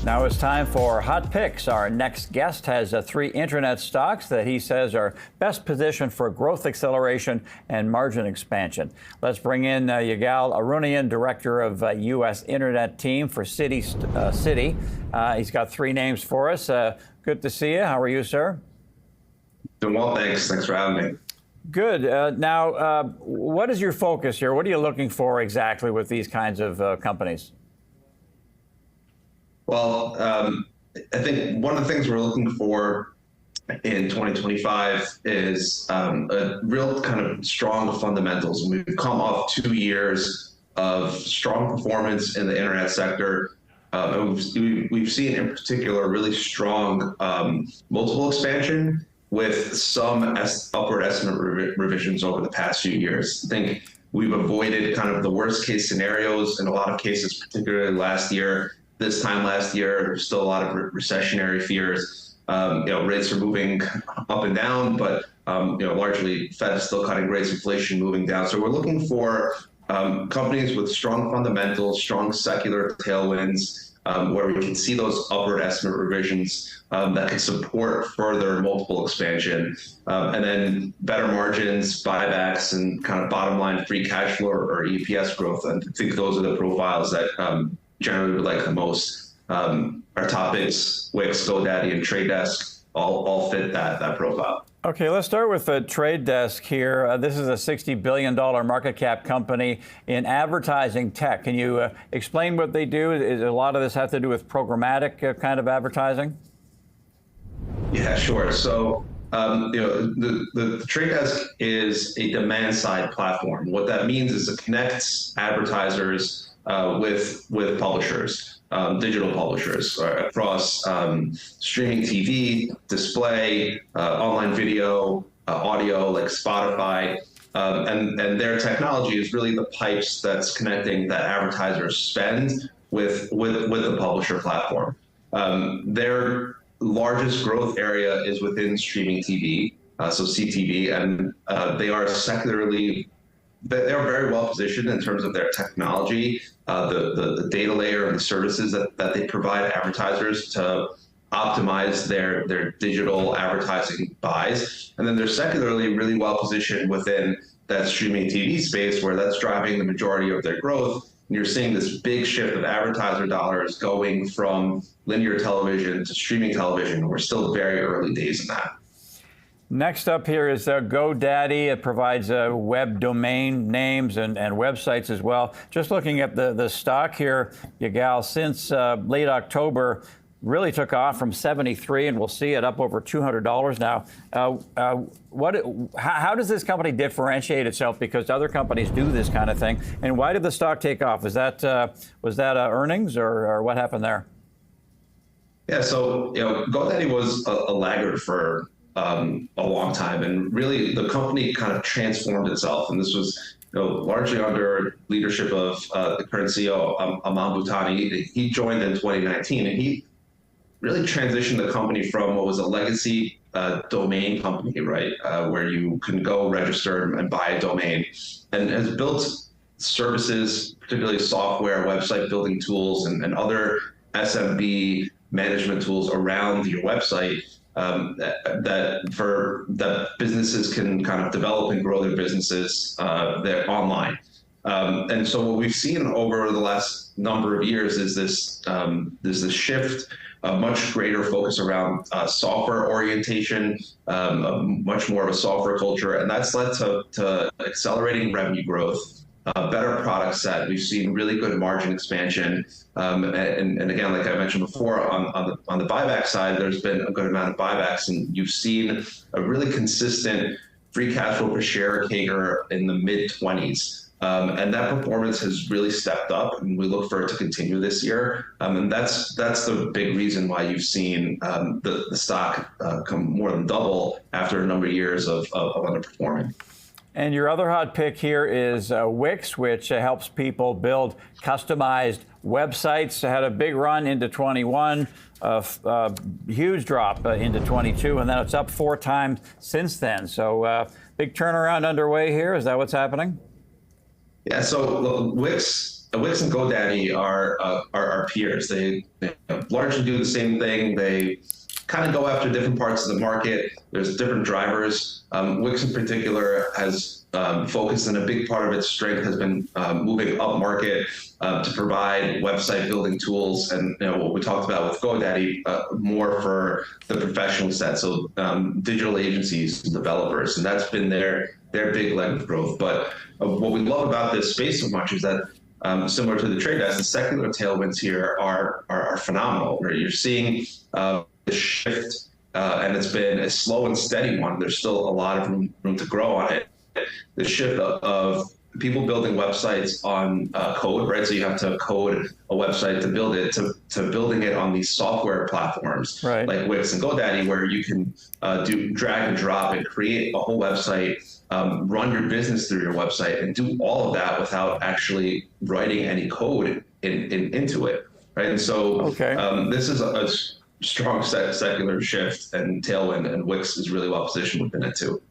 Now it's time for Hot Picks. Our next guest has three internet stocks that he says are best positioned for growth acceleration and margin expansion. Let's bring in Ygal Arounian, Director of U.S. Internet Team for Citi. He's got three names for us. Good to see you. How are you, sir? Doing well, thanks. Thanks for having me. Good. Now, what is your focus here? What are you looking for exactly with these kinds of companies? Well, I think one of the things we're looking for in 2025 is a real kind of strong fundamentals. And we've come off 2 years of strong performance in the internet sector. We've seen in particular really strong multiple expansion with some upward estimate revisions over the past few years. I think we've avoided kind of the worst case scenarios in a lot of cases, particularly last year. This time last year, there's still a lot of recessionary fears. Rates are moving up and down, but largely Fed is still cutting rates, inflation moving down. So we're looking for companies with strong fundamentals, strong secular tailwinds, where we can see those upward estimate revisions that can support further multiple expansion, and then better margins, buybacks, and kind of bottom line free cash flow or EPS growth. And I think those are the profiles that generally would like the most. Our top picks, Wix, GoDaddy, and Trade Desk all fit that profile. Okay, let's start with the Trade Desk here. This is a $60 billion market cap company in advertising tech. Can you explain what they do? Is a lot of this have to do with programmatic kind of advertising? Yeah, sure. So, the Trade Desk is a demand side platform. What that means is it connects advertisers with publishers, digital publishers across streaming TV, display, online video, audio like Spotify, and their technology is really the pipes that's connecting that advertisers spend with the publisher platform. Their largest growth area is within streaming TV, so CTV, and they are very well positioned in terms of their technology, the data layer and the services that they provide advertisers to optimize their digital advertising buys. And then they're secularly really well positioned within that streaming TV space where that's driving the majority of their growth. And you're seeing this big shift of advertiser dollars going from linear television to streaming television. We're still very early days in that. Next up here is GoDaddy. It provides web domain names and websites as well. Just looking at the stock here, Ygal, since late October, really took off from 73, and we'll see it up over $200 now. How does this company differentiate itself? Because other companies do this kind of thing. And why did the stock take off? Was that earnings or what happened there? Yeah, so GoDaddy was a laggard for a long time, and really the company kind of transformed itself, and this was largely under leadership of the current CEO, Aman Bhutani. He joined in 2019, and he really transitioned the company from what was a legacy domain company, right, where you can go register and buy a domain, and has built services, particularly software, website building tools, and other SMB management tools around your website, that businesses can kind of develop and grow their businesses there online. And so what we've seen over the last number of years is this shift, a much greater focus around software orientation, much more of a software culture, and that's led to accelerating revenue growth, better product set. We've seen really good margin expansion, and again, like I mentioned before, on the buyback side, there's been a good amount of buybacks, and you've seen a really consistent free cash flow per share CAGR in the mid-20s. And that performance has really stepped up, and we look for it to continue this year. And that's the big reason why you've seen the stock come more than double after a number of years of underperforming. And your other hot pick here is Wix, which helps people build customized websites. Had a big run into 21, huge drop into 22, and then it's up 4 times since then. So big turnaround underway here. Is that what's happening? Yeah, so Wix Wix and GoDaddy are our peers. They largely do the same thing. They kind of go after different parts of the market. There's different drivers. Wix in particular has focused, and a big part of its strength has been moving up market to provide website building tools, and what we talked about with GoDaddy, more for the professional set, so digital agencies and developers, and that's been their big leg of growth. But what we love about this space so much is that, similar to the trade desk, the secular tailwinds here are phenomenal. Where you're seeing the shift, and it's been a slow and steady one. There's still a lot of room to grow on it. The shift of people building websites on code, right? So you have to code a website to build it, to building it on these software platforms, right, like Wix and GoDaddy, where you can do drag and drop and create a whole website, run your business through your website, and do all of that without actually writing any code into it, right? And so this is a strong secular shift and tailwind, and Wix is really well positioned within it too.